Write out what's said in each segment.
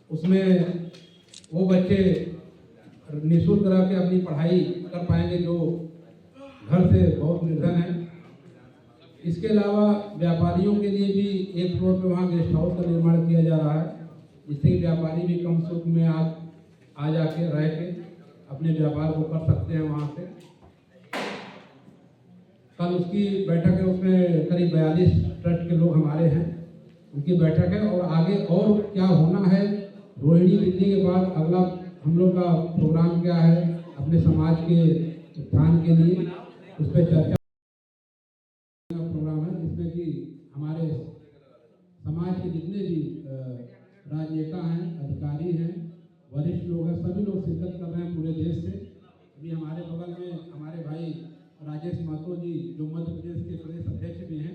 उसमें वो बच्चे निःशुल्क रह के अपनी पढ़ाई कर पाएंगे जो घर से बहुत निर्धन है। इसके अलावा व्यापारियों के लिए भी एक फ्लोर पे वहाँ गेस्ट हाउस का निर्माण किया जा रहा है, जिससे व्यापारी भी कम शुल्क में आ जाके रह के अपने व्यापार को कर सकते हैं वहाँ पे। कल उसकी बैठक है, उसमें करीब 42 ट्रस्ट के लोग हमारे हैं, उनकी बैठक है। और आगे और क्या होना है, रोहिणी मिलने के बाद अगला हम लोग का प्रोग्राम क्या है अपने समाज के उत्थान के लिए, उस पर चर्चा प्रोग्राम है, जिसमें कि हमारे समाज के जितने भी राजनेता हैं, अधिकारी हैं, वरिष्ठ लोग हैं, सभी लोग शिरकत कर रहे हैं पूरे देश से। अभी हमारे बगल में हमारे भाई राजेश महतो जी जो मध्य प्रदेश के प्रदेश अध्यक्ष भी हैं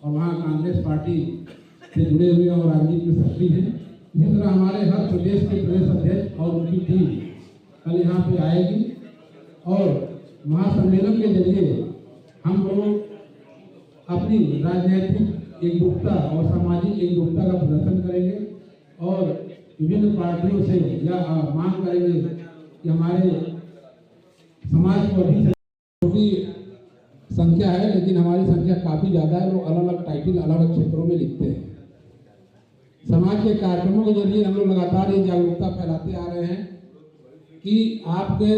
और वहाँ कांग्रेस पार्टी से जुड़े हुए और राजनीति में सक्रिय हैं। इसी तरह हमारे हर प्रदेश के प्रदेश अध्यक्ष और उनकी टीम कल यहाँ पे आएगी और महासम्मेलन के जरिए हम लोग अपनी राजनीतिक एकजुटता और सामाजिक एकजुटता का प्रदर्शन करेंगे और विभिन्न पार्टियों से यह मांग करेंगे कि हमारे समाज को अभी की संख्या है, लेकिन हमारी संख्या काफ़ी ज़्यादा है। लोग अलग अलग टाइटल अलग अलग क्षेत्रों में लिखते हैं। समाज के कार्यक्रमों के जरिए हम लोग लगातार ये जागरूकता फैलाते आ रहे हैं कि आपके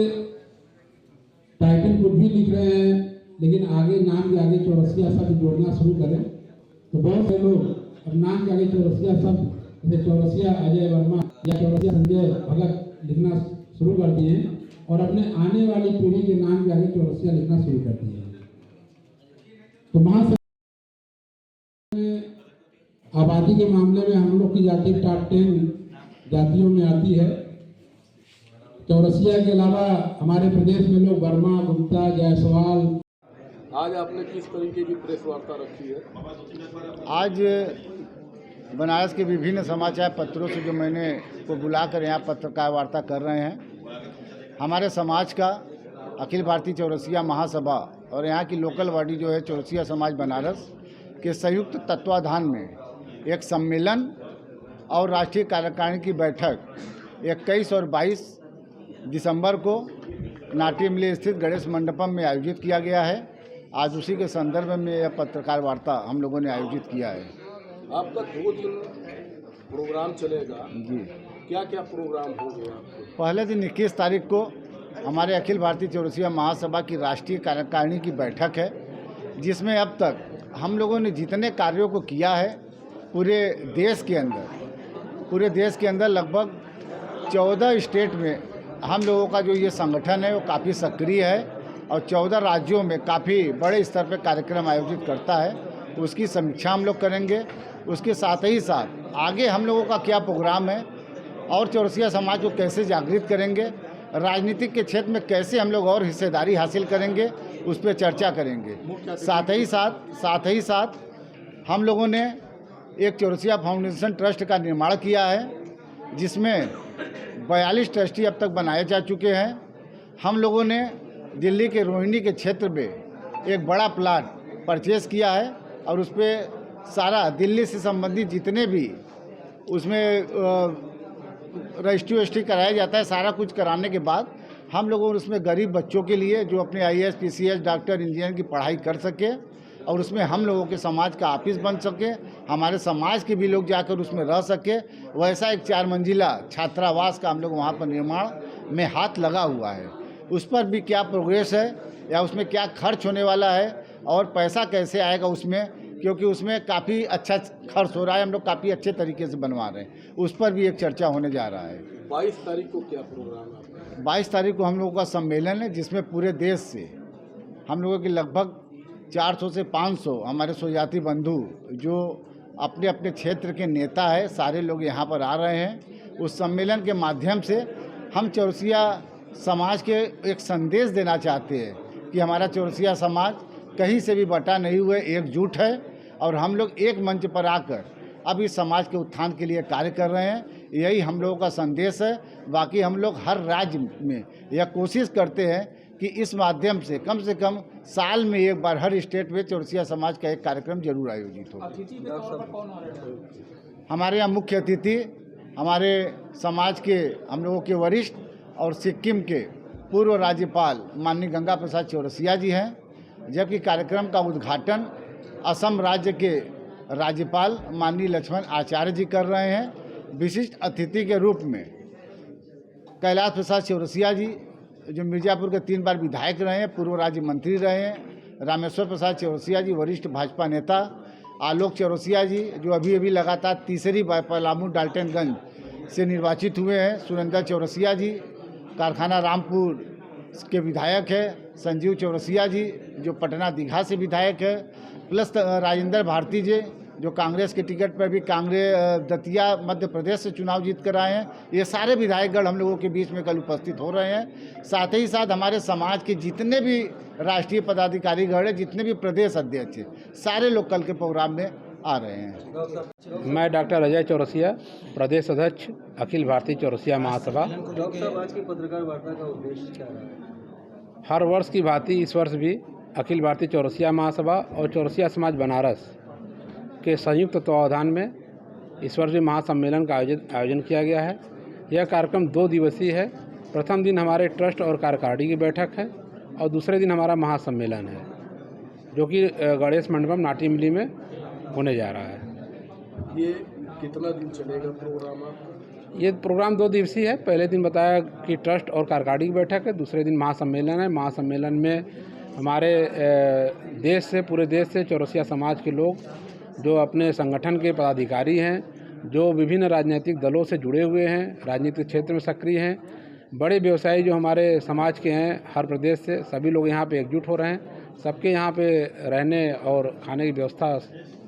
टाइटल कुछ भी लिख रहे हैं, लेकिन आगे नाम के आगे चौरसिया शब्द जोड़ना शुरू करें तो बहुत से लोग अब नाम के आगे चौरसिया शब्द जैसे चौरसिया अजय वर्मा या चौरसिया संजय भगत लिखना शुरू कर दिए हैं और अपने आने वाली पीढ़ी के नाम के आगे चौरसिया लिखना शुरू कर दिए हैं। तो महासम्मेलन आबादी के मामले में हम लोग की जाति टॉप 10 जातियों में आती है। चौरसिया के अलावा हमारे प्रदेश में लोग वर्मा, गुप्ता, जायसवाल। आज आपने किस तरीके की प्रेस वार्ता रखी है? आज बनारस के विभिन्न समाचार पत्रों से जो मैंने को बुलाकर यहाँ पत्रकार वार्ता कर रहे हैं, हमारे समाज का अखिल भारतीय चौरसिया महासभा और यहाँ की लोकल बॉडी जो है चौरसिया समाज बनारस के संयुक्त तत्वाधान में एक सम्मेलन और राष्ट्रीय कार्यकारिणी की बैठक 21 और 22 दिसंबर को नाट्यमिले स्थित गणेश मंडपम में आयोजित किया गया है। आज उसी के संदर्भ में यह पत्रकार वार्ता हम लोगों ने आयोजित किया है। आपका 2 दिन प्रोग्राम चलेगा जी, क्या क्या प्रोग्राम हो गया? पहले दिन 21 तारीख को हमारे अखिल भारतीय चौरसिया महासभा की राष्ट्रीय कार्यकारिणी की बैठक है, जिसमें अब तक हम लोगों ने जितने कार्यों को किया है पूरे देश के अंदर लगभग 14 स्टेट में हम लोगों का जो ये संगठन है वो काफ़ी सक्रिय है और 14 राज्यों में काफ़ी बड़े स्तर पर कार्यक्रम आयोजित करता है। उसकी समीक्षा हम लोग करेंगे। उसके साथ ही साथ आगे हम लोगों का क्या प्रोग्राम है और चौरसिया समाज को कैसे जागृत करेंगे, राजनीतिक के क्षेत्र में कैसे हम लोग और हिस्सेदारी हासिल करेंगे, उस पर चर्चा करेंगे। साथ ही साथ हम लोगों ने एक चौरसिया फाउंडेशन ट्रस्ट का निर्माण किया है, जिसमें 42 ट्रस्टी अब तक बनाए जा चुके हैं। हम लोगों ने दिल्ली के रोहिणी के क्षेत्र में एक बड़ा प्लाट परचेज़ किया है और उस पर सारा दिल्ली से संबंधित जितने भी उसमें रजिस्ट्री कराया जाता है, सारा कुछ कराने के बाद हम लोगों ने उसमें गरीब बच्चों के लिए जो अपने IAS, PCS, डॉक्टर, इंजीनियर की पढ़ाई कर सके और उसमें हम लोगों के समाज का ऑफिस बन सके, हमारे समाज के भी लोग जाकर उसमें रह सके, वैसा एक 4 मंजिला छात्रावास का हम लोग वहाँ पर निर्माण में हाथ लगा हुआ है। उस पर भी क्या प्रोग्रेस है या उसमें क्या खर्च होने वाला है और पैसा कैसे आएगा उसमें, क्योंकि उसमें काफ़ी अच्छा खर्च हो रहा है, हम लोग काफ़ी अच्छे तरीके से बनवा रहे हैं, उस पर भी एक चर्चा होने जा रहा है। 22 तारीख को क्या प्रोग्राम है? 22 तारीख को हम लोगों का सम्मेलन है, जिसमें पूरे देश से हम लोगों की लगभग 400 से 500 हमारे स्वजाति बंधु जो अपने अपने क्षेत्र के नेता है, सारे लोग यहाँ पर आ रहे हैं। उस सम्मेलन के माध्यम से हम चौरसिया समाज के एक संदेश देना चाहते हैं कि हमारा चौरसिया समाज कहीं से भी बटा नहीं हुए, एकजुट है और हम लोग एक मंच पर आकर अब इस समाज के उत्थान के लिए कार्य कर रहे हैं। यही हम लोगों का संदेश है। बाकी हम लोग हर राज्य में यह कोशिश करते हैं कि इस माध्यम से कम साल में एक बार हर स्टेट में चौरसिया समाज का एक कार्यक्रम जरूर आयोजित हो। हमारे यहाँ मुख्य अतिथि हमारे समाज के हम लोगों के वरिष्ठ और सिक्किम के पूर्व राज्यपाल माननीय गंगा प्रसाद चौरसिया जी हैं, जबकि कार्यक्रम का उद्घाटन असम राज्य के राज्यपाल माननीय लक्ष्मण आचार्य जी कर रहे हैं। विशिष्ट अतिथि के रूप में कैलाश प्रसाद चौरसिया जी, जो मिर्ज़ापुर के 3 बार विधायक रहे हैं, पूर्व राज्य मंत्री रहे हैं, रामेश्वर प्रसाद चौरसिया जी, वरिष्ठ भाजपा नेता, आलोक चौरसिया जी, जो अभी अभी लगातार तीसरी बार पलामू डाल्टनगंज से निर्वाचित हुए हैं, सुरेंद्र चौरसिया जी, कारखाना रामपुर के विधायक है, संजीव चौरसिया जी, जो पटना दीघा से विधायक है, प्लस राजेंद्र भारती जी, जो कांग्रेस के टिकट पर भी कांग्रेस दतिया मध्य प्रदेश से चुनाव जीत कर आए हैं। ये सारे विधायकगण हम लोगों के बीच में कल उपस्थित हो रहे हैं। साथ ही साथ हमारे समाज के जितने भी राष्ट्रीय पदाधिकारीगण हैं, जितने भी प्रदेश अध्यक्ष हैं, सारे लोग कल के प्रोग्राम में आ रहे हैं। मैं डॉक्टर अजय चौरसिया, प्रदेश अध्यक्ष अखिल भारतीय चौरसिया महासभा। डॉक्टर साहब, आज की पत्रकार वार्ता का उद्देश्य क्या रहा है? हर वर्ष की भांति इस वर्ष भी अखिल भारतीय चौरसिया महासभा और चौरसिया समाज बनारस के संयुक्त तत्वावधान में इस वर्ष भी महासम्मेलन का आयोजन किया गया है। यह कार्यक्रम 2 दिवसीय है। प्रथम दिन हमारे ट्रस्ट और कार्यकारिणी की बैठक है और दूसरे दिन हमारा महासम्मेलन है, जो कि गणेश मंडपम नाट्य मिली में होने जा रहा है। ये कितना दिन चलेगा प्रोग्राम? ये प्रोग्राम 2 दिवसीय है। पहले दिन बताया कि ट्रस्ट और कार्यकारिणी की बैठक है, दूसरे दिन महासम्मेलन है। महासम्मेलन में हमारे देश से, पूरे देश से चौरसिया समाज के लोग, जो अपने संगठन के पदाधिकारी हैं, जो विभिन्न राजनीतिक दलों से जुड़े हुए हैं, राजनीतिक क्षेत्र में सक्रिय हैं, बड़े व्यवसायी जो हमारे समाज के हैं हर प्रदेश से, सभी लोग यहाँ पे एकजुट हो रहे हैं। सबके यहाँ पे रहने और खाने की व्यवस्था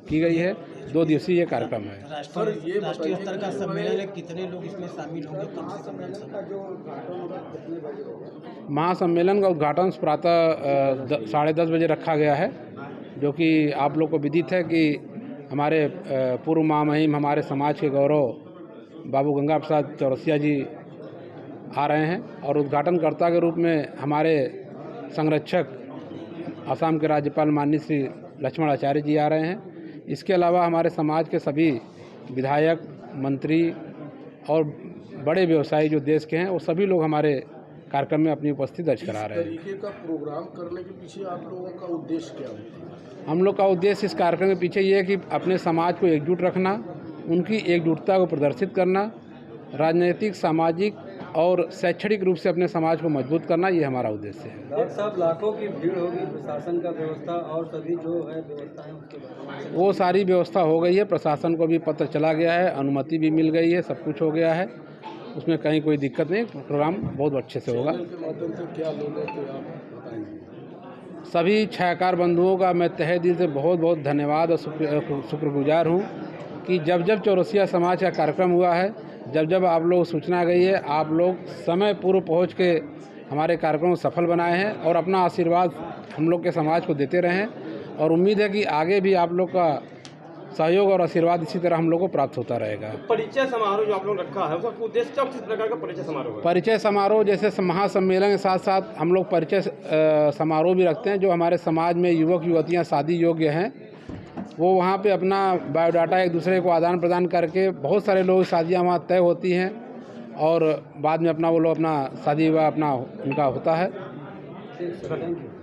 की गई है। 2 दिवसीय ये कार्यक्रम है। राष्ट्रीय स्तर का सम्मेलन है, कितने लोग इसमें शामिल होंगे? कम से कम महासम्मेलन का उद्घाटन प्रातः 10:30 बजे रखा गया है, जो कि आप लोग को विदित है कि हमारे पूर्व महामहिम, हमारे समाज के गौरव बाबू गंगा प्रसाद चौरसिया जी आ रहे हैं और उद्घाटनकर्ता के रूप में हमारे संरक्षक असम के राज्यपाल माननीय श्री लक्ष्मण आचार्य जी आ रहे हैं। इसके अलावा हमारे समाज के सभी विधायक, मंत्री और बड़े व्यवसायी जो देश के हैं, वो सभी लोग हमारे कार्यक्रम में अपनी उपस्थिति दर्ज करा रहे हैं। इस तरीके का प्रोग्राम करने के पीछे आप लोगों का उद्देश्य क्या होता है? हम लोग का उद्देश्य इस कार्यक्रम के पीछे ये है कि अपने समाज को एकजुट रखना, उनकी एकजुटता को प्रदर्शित करना, राजनीतिक, सामाजिक और शैक्षणिक रूप से अपने समाज को मजबूत करना, ये हमारा उद्देश्य है। डॉक्टर साहब, लाखों की भीड़ होगी, प्रशासन का व्यवस्था और सभी जो है व्यवस्था है उसके बारे में? वो सारी व्यवस्था हो गई है। प्रशासन को भी पत्र चला गया है, अनुमति भी मिल गई है, सब कुछ हो गया है, उसमें कहीं कोई दिक्कत नहीं। प्रोग्राम बहुत अच्छे से होगा। चैनल के माध्यम से क्या लोगों को आप बताएंगे? सभी छायाकार बंधुओं का मैं तहे दिल से बहुत बहुत धन्यवाद और शुक्रगुजार हूँ कि जब जब चौरसिया समाज का कार्यक्रम हुआ है, जब जब आप लोग सूचना गई है, आप लोग समय पूर्व पहुँच के हमारे कार्यक्रम को सफल बनाए हैं और अपना आशीर्वाद हम लोग के समाज को देते रहें। और उम्मीद है कि आगे भी आप लोग का सहयोग और आशीर्वाद इसी तरह हम लोग को प्राप्त होता रहेगा। परिचय समारोह जो आप लोग रखा है, उसका उद्देश्य किस प्रकार का परिचय समारोह है? परिचय समारोह जैसे महासम्मेलन के साथ साथ हम लोग परिचय समारोह भी रखते हैं। जो हमारे समाज में युवक युवतियाँ शादी योग्य हैं, वो वहाँ पे अपना बायोडाटा एक दूसरे को आदान प्रदान करके, बहुत सारे लोग शादियाँ वहाँ तय होती हैं और बाद में अपना वो लोग अपना शादी विवाह अपना उनका होता है।